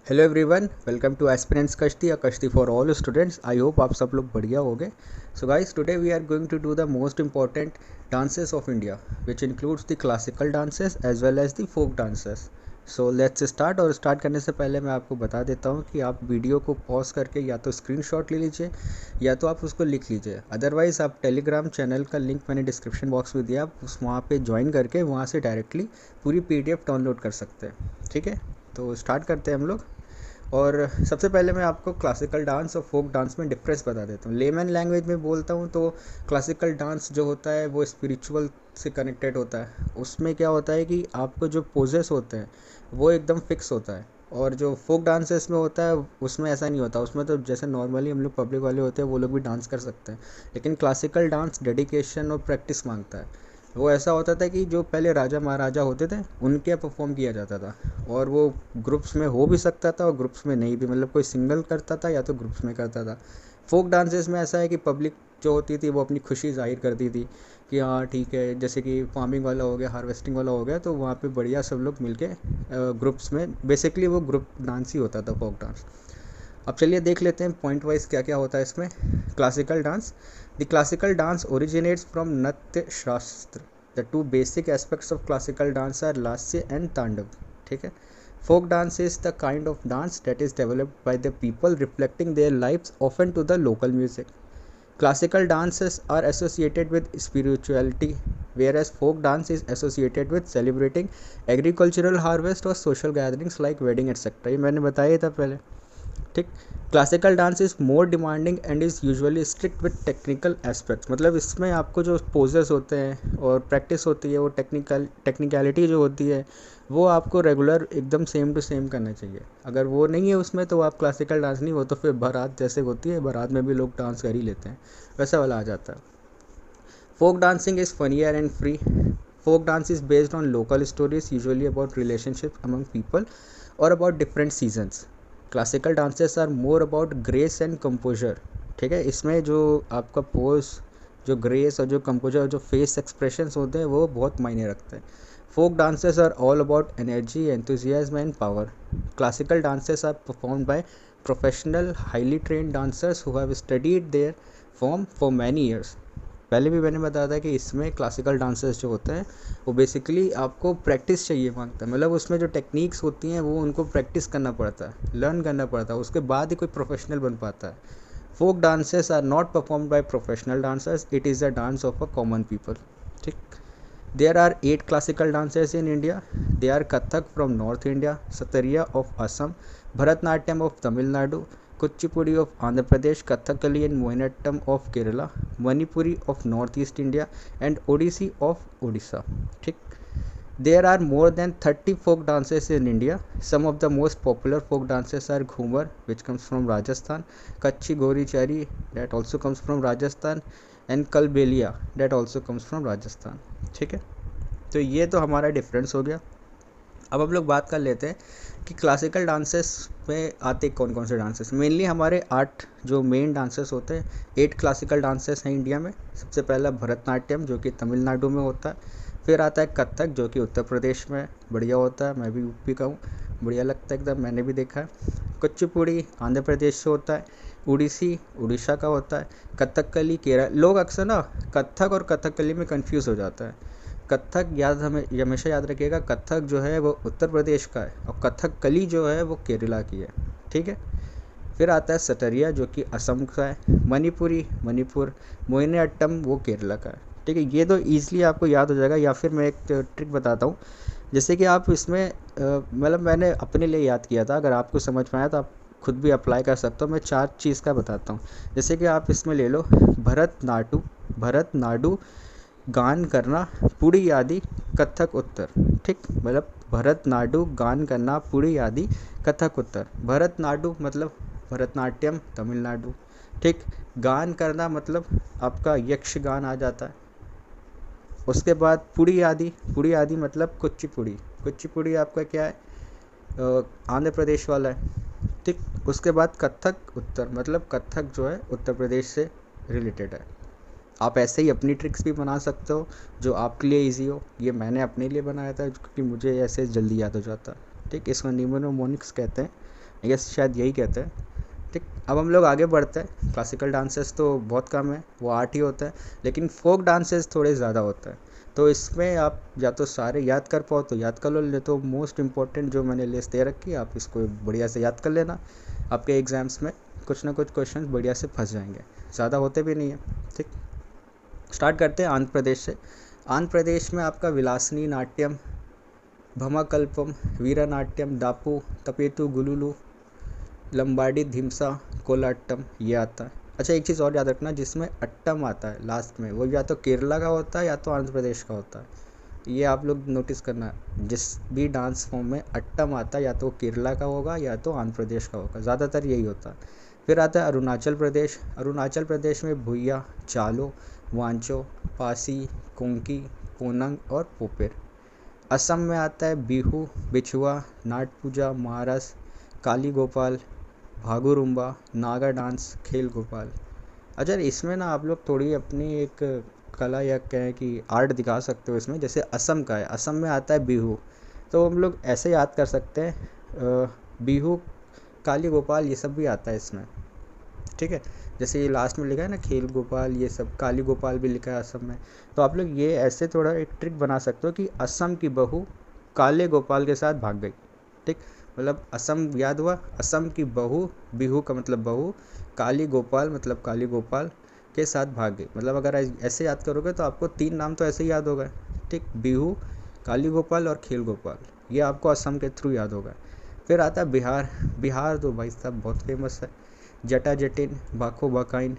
Hello everyone, welcome to aspirants Kashti या Kashti for all students. I hope आप सब लोग बढ़िया होंगे। So guys, today we are going to do the most important dances of India which includes the classical dances as well as the folk dances. So let's start. और start करने से पहले मैं आपको बता देता हूँ कि आप वीडियो को पॉज करके या तो स्क्रीनशॉट ले लीजिए या तो आप उसको लिख लीजिए। अदरवाइज़ आप टेलीग्राम चैनल का लिंक मैंने डिस्क्रिप्शन बॉक्स में दिया, आप उस वहाँ पे ज्वाइन करके वहाँ से डायरेक्टली पूरी PDF डाउनलोड कर सकते हैं। ठीक है, तो स्टार्ट करते हैं हम लोग। और सबसे पहले मैं आपको क्लासिकल डांस और फोक डांस में डिफरेंस बता देता हूँ। लेमन लैंग्वेज में बोलता हूँ तो क्लासिकल डांस जो होता है वो स्पिरिचुअल से कनेक्टेड होता है। उसमें क्या होता है कि आपको जो पोजेस होते हैं वो एकदम फिक्स होता है, और जो फोक डांसेस में होता है उसमें ऐसा नहीं होता। उसमें तो जैसे नॉर्मली हम लोग पब्लिक वाले होते हैं वो लोग भी डांस कर सकते हैं, लेकिन क्लासिकल डांस डेडिकेशन और प्रैक्टिस मांगता है। वो ऐसा होता था कि जो पहले राजा महाराजा होते थे उनके यहाँ परफॉर्म किया जाता था, और वो ग्रुप्स में हो भी सकता था और ग्रुप्स में नहीं भी, मतलब कोई सिंगल करता था या तो ग्रुप्स में करता था। फोक डांसेस में ऐसा है कि पब्लिक जो होती थी वो अपनी खुशी जाहिर करती थी कि हाँ ठीक है, जैसे कि फार्मिंग वाला हो गया, हार्वेस्टिंग वाला हो गया, तो वहाँ पे बढ़िया सब लोग मिलके ग्रुप्स में, बेसिकली वो ग्रुप डांस ही होता था फोक डांस। अब चलिए देख लेते हैं पॉइंट वाइज क्या क्या होता है इसमें। Classical dance, the classical dance originates from Nritya Shastra. The two basic aspects of classical dance are lasya and tandava. ठीक है, folk dance is the kind of dance that is developed by the people reflecting their lives often to the local music. Classical dances are associated with spirituality, whereas folk dance is associated with celebrating agricultural harvest or social gatherings like wedding etc. ये मैंने बताया ही था पहले। ठीक, classical dance is more demanding and is usually strict with technical aspects. मतलब इसमें आपको जो पोजेस होते हैं और प्रैक्टिस होती है, वो टेक्निकलिटी जो होती है वो आपको रेगुलर एकदम सेम टू सेम करना चाहिए। अगर वो नहीं है उसमें तो आप क्लासिकल डांस नहीं, वो तो फिर बारात जैसे होती है, बारात में भी लोग डांस कर ही लेते हैं, वैसा वाला आ जाता है। Folk dancing is funnier and free. Folk dance is based on local stories usually about relationship among people और about different seasons. Classical dances are more about grace and composer. ठीक है, इसमें जो आपका पोज, जो ग्रेस और जो composer और जो फेस एक्सप्रेशंस होते हैं वो बहुत मायने रखते हैं। Folk dances are all about energy, enthusiasm and power. Classical dances are performed by professional highly trained dancers who have studied their form for many years. पहले भी मैंने बताया था कि इसमें क्लासिकल डांसर्स जो होते हैं वो बेसिकली आपको प्रैक्टिस चाहिए मांगता है। मतलब उसमें जो टेक्निक्स होती हैं वो उनको प्रैक्टिस करना पड़ता है, लर्न करना पड़ता है, उसके बाद ही कोई प्रोफेशनल बन पाता है। Folk dances are not performed by professional dancers, it is the dance of a common people. ठीक, there are 8 classical dancers in India. They are Kathak from north India, Sattriya of Assam, Bharatanatyam of Tamil Nadu, Kuchipudi of Andhra Pradesh, Kathakali and Mohiniyattam of Kerala, Manipuri of north east India and Odissi of Orissa. ठीक, there are more than 30 folk dances in India. Some of the most popular folk dances are Ghumar, which comes from Rajasthan, Kachhi Gori Chari, that also comes from Rajasthan, and Kalbelia, that also comes from Rajasthan. ठीक है, तो ये तो हमारा difference हो गया। अब हम लोग बात कर लेते हैं कि क्लासिकल डांसेस में आते कौन कौन से डांसेस। मेनली हमारे 8 जो मेन डांसेस होते हैं, 8 क्लासिकल डांसेस हैं इंडिया में। सबसे पहला भरतनाट्यम जो कि तमिलनाडु में होता है, फिर आता है कथक जो कि उत्तर प्रदेश में बढ़िया होता है, मैं भी यूपी का हूँ, बढ़िया लगता है एकदम, मैंने भी देखा है। कुचिपुड़ी आंध्र प्रदेश से होता है, उड़ीसी उड़ीसा का होता है, कथकली केरल। लोग अक्सर ना कथक और कथकली में कंफ्यूज हो जाता है। कथक याद हमें हमेशा याद रखिएगा, कथक जो है वो उत्तर प्रदेश का है और कथकली जो है वो केरला की है। ठीक है, फिर आता है सतरिया जो कि असम का है, मणिपुर, मोहिनीअट्टम वो केरला का है। ठीक है, ये तो ईज़िली आपको याद हो जाएगा। या फिर मैं एक ट्रिक बताता हूँ, जैसे कि आप इसमें मतलब मैंने अपने लिए याद किया था, अगर आपको समझ में आया तो आप खुद भी अप्लाई कर सकते हो। मैं 4 चीज़ का बताता हूँ। जैसे कि आप इसमें ले लो भरतनाट्यम गान करना पुड़ी आदि कथक उत्तर। ठीक, मतलब भरतनाट्यम गान करना पुड़ी आदि कथक उत्तर। भरतनाट्यम मतलब भरतनाट्यम तमिलनाडु। ठीक, गान करना मतलब आपका यक्षगान आ जाता है। उसके बाद पुड़ी आदि मतलब कुचिपुड़ी आपका क्या है, आंध्र प्रदेश वाला है। ठीक, उसके बाद कथक उत्तर मतलब कथक जो है उत्तर प्रदेश से रिलेटेड है। आप ऐसे ही अपनी ट्रिक्स भी बना सकते हो जो आपके लिए इजी हो। ये मैंने अपने लिए बनाया था क्योंकि मुझे ऐसे जल्दी याद हो जाता है। ठीक, इसको निमोनिक्स कहते हैं, ये शायद यही कहते हैं। ठीक, अब हम लोग आगे बढ़ते हैं। क्लासिकल डांसेस तो बहुत कम है, वो 8 ही होता है, लेकिन फोक डांसेस थोड़े ज़्यादा होता है। तो इसमें आप या तो सारे याद कर पाओ तो याद कर लो, नहीं तो मोस्ट इम्पॉर्टेंट जो मैंने लिस्ट दे रखी है आप इसको बढ़िया से याद कर लेना। आपके एग्ज़ाम्स में कुछ ना कुछ क्वेश्चन बढ़िया से फंस जाएंगे, ज़्यादा होते भी नहीं है। ठीक, स्टार्ट करते हैं आंध्र प्रदेश से। आंध्र प्रदेश में आपका विलासनी नाट्यम, भमाकल्पम, वीरनाट्यम, दापू, तपेतु, गुलुलू, लंबाडी, धिमसा, कोलाट्टम ये आता है। अच्छा, एक चीज़ और याद रखना, जिसमें अट्टम आता है लास्ट में, वो या तो केरला का होता है या तो आंध्र प्रदेश का होता है। ये आप लोग नोटिस करना, जिस भी डांस फॉर्म में अट्टम आता है या तो केरला का होगा या तो आंध्र प्रदेश का होगा, ज़्यादातर यही होता है। फिर आता है अरुणाचल प्रदेश। अरुणाचल प्रदेश में भुइया, चालो, वांचो, पासी, कोंकी, पोनंग और पोपेर। असम में आता है बिहू, बिछुआ, नाट पूजा, महारस, काली गोपाल, भागुरुम्बा, नागा डांस, खेल गोपाल। अच्छा, इसमें ना आप लोग थोड़ी अपनी एक कला या कहें कि आर्ट दिखा सकते हो इसमें। जैसे असम का है, असम में आता है बिहू, तो हम लोग ऐसे याद कर सकते हैं, बिहू, काली गोपाल ये सब भी आता है इसमें। ठीक है, जैसे ये लास्ट में लिखा है ना खेल गोपाल, ये सब काली गोपाल भी लिखा है असम में। तो आप लोग ये ऐसे थोड़ा एक ट्रिक बना सकते हो कि असम की बहू काले गोपाल के साथ भाग गई। ठीक, मतलब असम याद हुआ, असम की बहू, बिहू का मतलब बहू, काली गोपाल मतलब काली गोपाल के साथ भाग गई। मतलब अगर ऐसे याद करोगे तो आपको 3 नाम तो ऐसे ही याद हो गए। ठीक, बिहू, काली गोपाल और खेल गोपाल, ये आपको असम के थ्रू याद होगा। फिर आता है बिहार। बिहार तो भाई साहब बहुत फेमस है, जटा जटिन, बाखो बाकाइन,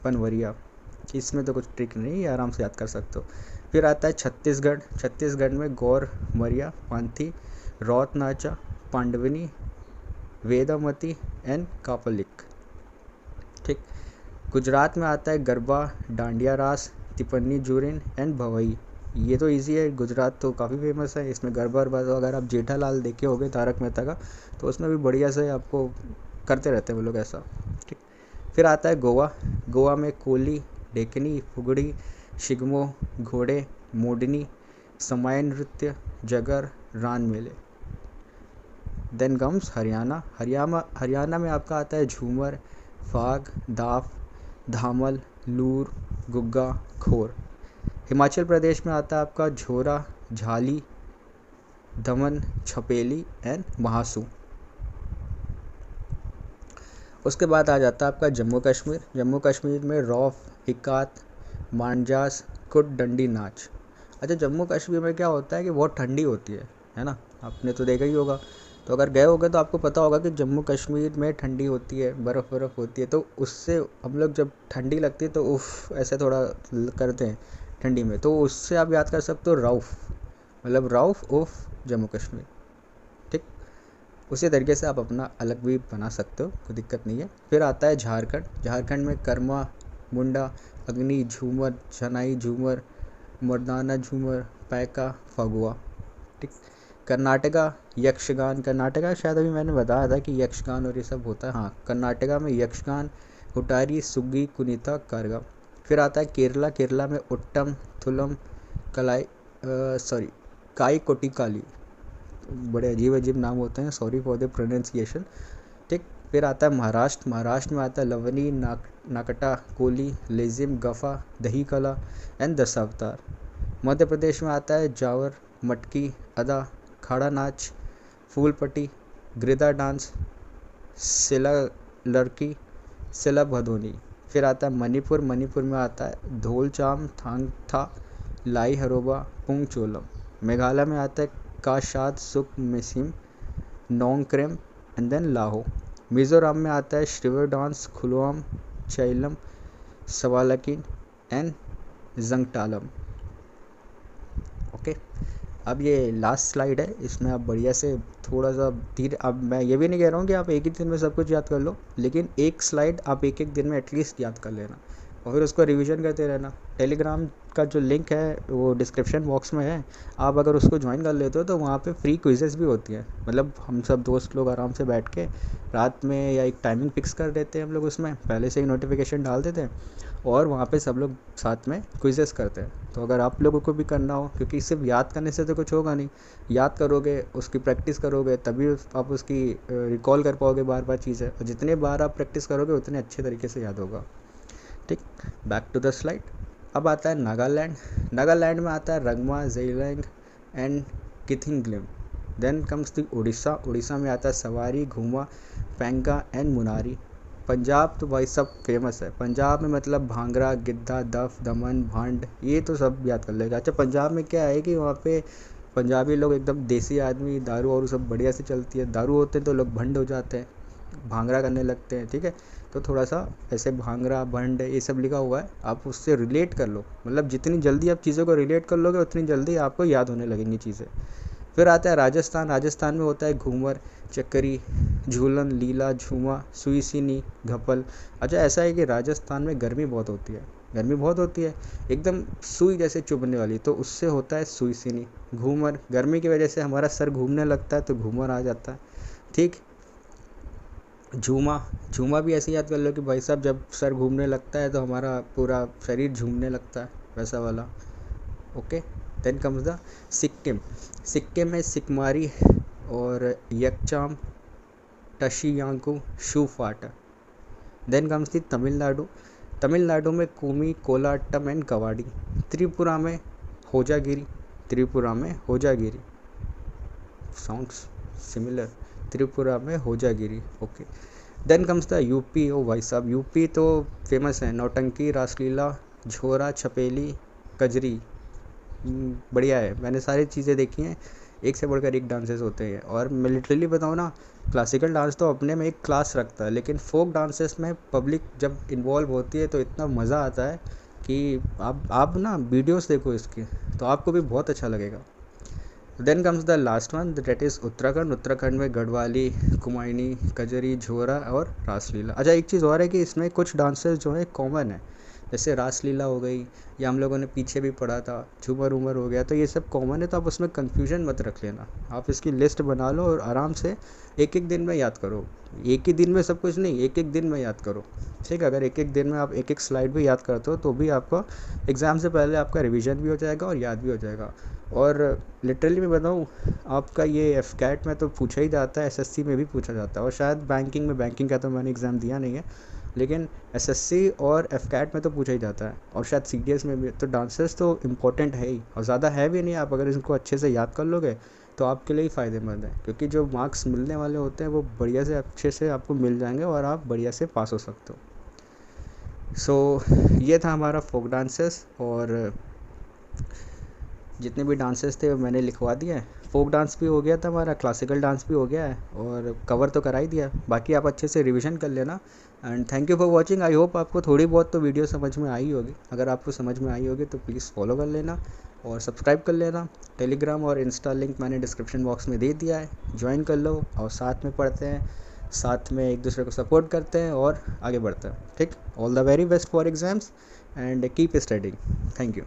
पनवरिया। इसमें तो कुछ ट्रिक नहीं है, आराम से याद कर सकते हो। फिर आता है छत्तीसगढ़। छत्तीसगढ़ में गौर, मरिया, पांथी, रौत नाचा, पांडवनी, वेदामती एंड कापलिक। ठीक, गुजरात में आता है गरबा, डांडिया रास, तिपन्नी जूरिन एंड भवई। ये तो इजी है, गुजरात तो काफ़ी फेमस है, इसमें गरबा वरबा तो अगर आप जेठालाल देखे होगे तारक मेहता का, तो उसमें भी बढ़िया से आपको करते रहते हैं वो लोग ऐसा। ठीक, फिर आता है गोवा। गोवा में कोली, डेकनी, फुगड़ी, शिगमो, घोड़े, मोडनी, समय नृत्य, जगर, रान मेले। Then comes Haryana. हरियाणा में आपका आता है झूमर, फाग, दाफ, धामल, लूर, गुग्गा, खोर। हिमाचल प्रदेश में आता है आपका झोरा, झाली, दमन, छपेली एंड महासू। उसके बाद आ जाता है आपका जम्मू कश्मीर। जम्मू कश्मीर में रौफ, हिकात, मांजास, कुट डंडी नाच। अच्छा, जम्मू कश्मीर में क्या होता है कि बहुत ठंडी होती है ना, आपने तो देखा ही होगा। तो अगर गए होगे तो आपको पता होगा कि जम्मू कश्मीर में ठंडी होती है, बर्फ़ होती है, तो उससे हम लोग जब ठंडी लगती है तो उफ़ ऐसे थोड़ा करते हैं ठंडी में, तो उससे आप याद कर सकते हो रऊफ़, मतलब रऊफ़ उफ़ जम्मू कश्मीर। ठीक, उसी तरीके से आप अपना अलग भी बना सकते हो, कोई दिक्कत नहीं है। फिर आता है झारखंड। झारखंड में कर्मा, मुंडा, अग्नि, झूमर, शनाई झूमर, मर्दाना झूमर, पैका, फगुआ। ठीक, कर्नाटका यक्षगान। कर्नाटका शायद अभी मैंने बताया था कि यक्षगान और ये सब होता है। हाँ, कर्नाटका में यक्षगान, हुटारी, सुग्गी, कुनीता, कारगा। फिर आता है केरला। केरला में उट्टम, थुलम, काई कोटिकाली। बड़े अजीब अजीब नाम होते हैं, सॉरी फॉर द प्रोनाउंसिएशन। ठीक, फिर आता है महाराष्ट्र। महाराष्ट्र में आता है लवनी, नाकटा, कोली, लेजिम, गफा, दही कला एंड दशावतार। मध्य प्रदेश में आता है जावर, मटकी, अदा, खाड़ा नाच, फूलपट्टी, गिरदा डांस, सिला लड़की, सिला भदोनी। फिर आता है मणिपुर। मणिपुर में आता है ढोलचाम, थांगथा, लाई हरोबा, पुंग चोलम। मेघालय में आता है काशाद, सुक मिसिम, नोंगक्रेम एंड देन लाहो। मिज़ोरम में आता है श्रिवर डांस, खुलोआम, चैलम, सवालकिन एंड जंगटालम। ओके, अब ये लास्ट स्लाइड है, इसमें आप बढ़िया से थोड़ा सा धीरे, अब मैं ये भी नहीं कह रहा हूँ कि आप एक ही दिन में सब कुछ याद कर लो, लेकिन एक स्लाइड आप एक एक दिन में एटलीस्ट याद कर लेना, और फिर उसको रिवीजन करते रहना। टेलीग्राम का जो लिंक है वो डिस्क्रिप्शन बॉक्स में है, आप अगर उसको ज्वाइन कर लेते हो तो वहाँ पे फ्री क्विजेस भी होती हैं। मतलब हम सब दोस्त लोग आराम से बैठ के रात में या एक टाइमिंग फिक्स कर देते हैं, हम लोग उसमें पहले से ही नोटिफिकेशन डाल देते हैं और वहाँ पे सब लोग साथ में क्विजेस करते हैं। तो अगर आप लोगों को भी करना हो, क्योंकि सिर्फ याद करने से तो कुछ होगा नहीं, याद करोगे, उसकी प्रैक्टिस करोगे, तभी आप उसकी रिकॉल कर पाओगे बार बार चीज़ें, और जितने बार आप प्रैक्टिस करोगे उतने अच्छे तरीके से याद होगा। ठीक, बैक टू द स्लाइड। अब आता है नागालैंड। नागालैंड में आता है Rangma, Zeliang and Kithinglim. Then comes the Orissa. Orissa में आता है सवारी, घूमा, पेंगा एंड मुनारी। पंजाब तो भाई सब फेमस है। पंजाब में मतलब भांगड़ा, गिद्धा, दफ, दमन, भांड, ये तो सब याद कर लेगा। अच्छा, पंजाब में क्या है कि वहाँ पे पंजाबी लोग एकदम देसी आदमी, दारू और सब बढ़िया से चलती है। दारू होते हैं तो लोग भंड हो जाते हैं, भांगड़ा करने लगते हैं। ठीक है, तो थोड़ा सा ऐसे भांगड़ा, भंड ये सब लिखा हुआ है, आप उससे रिलेट कर लो। मतलब जितनी जल्दी आप चीज़ों को रिलेट कर लोगे उतनी जल्दी आपको याद होने लगेंगी चीज़ें। फिर आता है राजस्थान। राजस्थान में होता है घूमर, चक्करी, झूलन, लीला, झूमा, सुईसीनी, घपल। अच्छा, ऐसा है कि राजस्थान में गर्मी बहुत होती है, गर्मी बहुत होती है एकदम सुई जैसे चुभने वाली, तो उससे होता है सुईसीनी। घूमर, गर्मी की वजह से हमारा सर घूमने लगता है तो घूमर आ जाता है। ठीक, झूमा। झूमा भी ऐसे याद कर लो कि भाई साहब जब सर घूमने लगता है तो हमारा पूरा शरीर झूमने लगता है, वैसा वाला। Okay, then comes the Sikkim. Sikkim में सिकमारी और Yakcham, Tashiyangku, Shufat. Then comes the Tamil Nadu. Tamil Nadu में कुमी, कोलाटम एंड कवाडी। त्रिपुरा में होजागिरी। त्रिपुरा में होजागिरी, साउंड्स सिमिलर। त्रिपुरा में Hojagiri. Okay, then comes the UP. ओ भाई साहब, यूपी तो फेमस है। नौटंकी, रासलीला, झोरा, छपेली, कजरी। बढ़िया है, मैंने सारी चीज़ें देखी हैं, एक से बढ़कर एक डांसेस होते हैं। और मैं लिटरली बताऊँ ना, क्लासिकल डांस तो अपने में एक क्लास रखता है, लेकिन फोक डांसेस में पब्लिक जब इन्वॉल्व होती है तो इतना मज़ा आता है कि आप ना वीडियोस देखो इसके, तो आपको भी बहुत अच्छा लगेगा। Then comes the last one, that is Uttarakhand. Uttarakhand में गढ़वाली, कुमायूनी, कजरी, झोरा और रासलीला। अच्छा, एक चीज़ और है कि इसमें कुछ डांसेस जो है कॉमन है, जैसे रासलीला हो गई, या हम लोगों ने पीछे भी पढ़ा था झूमर उमर हो गया, तो ये सब कॉमन है, तो आप उसमें कन्फ्यूजन मत रख लेना। आप इसकी लिस्ट बना लो और आराम से एक एक दिन में याद करो। एक ही दिन में सब कुछ नहीं, एक एक दिन में याद करो। ठीक है, अगर एक एक दिन में आप एक एक स्लाइड भी याद करते हो तो भी आपको एग्ज़ाम से पहले आपका रिवीजन भी हो जाएगा और याद भी हो जाएगा। और लिटरली मैं बताऊँ, आपका ये एफकैट में तो पूछा ही जाता है, एसएससी में भी पूछा जाता है, और शायद बैंकिंग में, बैंकिंग का तो मैंने एग्ज़ाम दिया नहीं है, लेकिन एसएससी और एफकैट में तो पूछा ही जाता है, और शायद सीडीएस में भी। तो डांसेस तो इम्पोर्टेंट है ही, और ज़्यादा है भी नहीं। आप अगर इसको अच्छे से याद कर लोगे तो आपके लिए ही फ़ायदेमंद है, क्योंकि जो मार्क्स मिलने वाले होते हैं वो बढ़िया से अच्छे से आपको मिल जाएंगे और आप बढ़िया से पास हो सकते हो। सो ये था हमारा फोक डांसेस, और जितने भी डांसेस थे वो मैंने लिखवा दिए हैं। फोक डांस भी हो गया था हमारा, क्लासिकल डांस भी हो गया है, और कवर तो करा ही दिया। बाकी आप अच्छे से रिवीजन कर लेना। And thank you for watching. I hope आपको थोड़ी बहुत तो वीडियो समझ में आई होगी। अगर आपको समझ में आई होगी तो प्लीज़ फॉलो कर लेना और सब्सक्राइब कर लेना। टेलीग्राम और इंस्टा लिंक मैंने डिस्क्रिप्शन बॉक्स में दे दिया है, ज्वाइन कर लो और साथ में पढ़ते हैं, साथ में एक दूसरे को सपोर्ट करते हैं और आगे बढ़ते हैं। ठीक, all the very best for exams and keep studying. Thank you.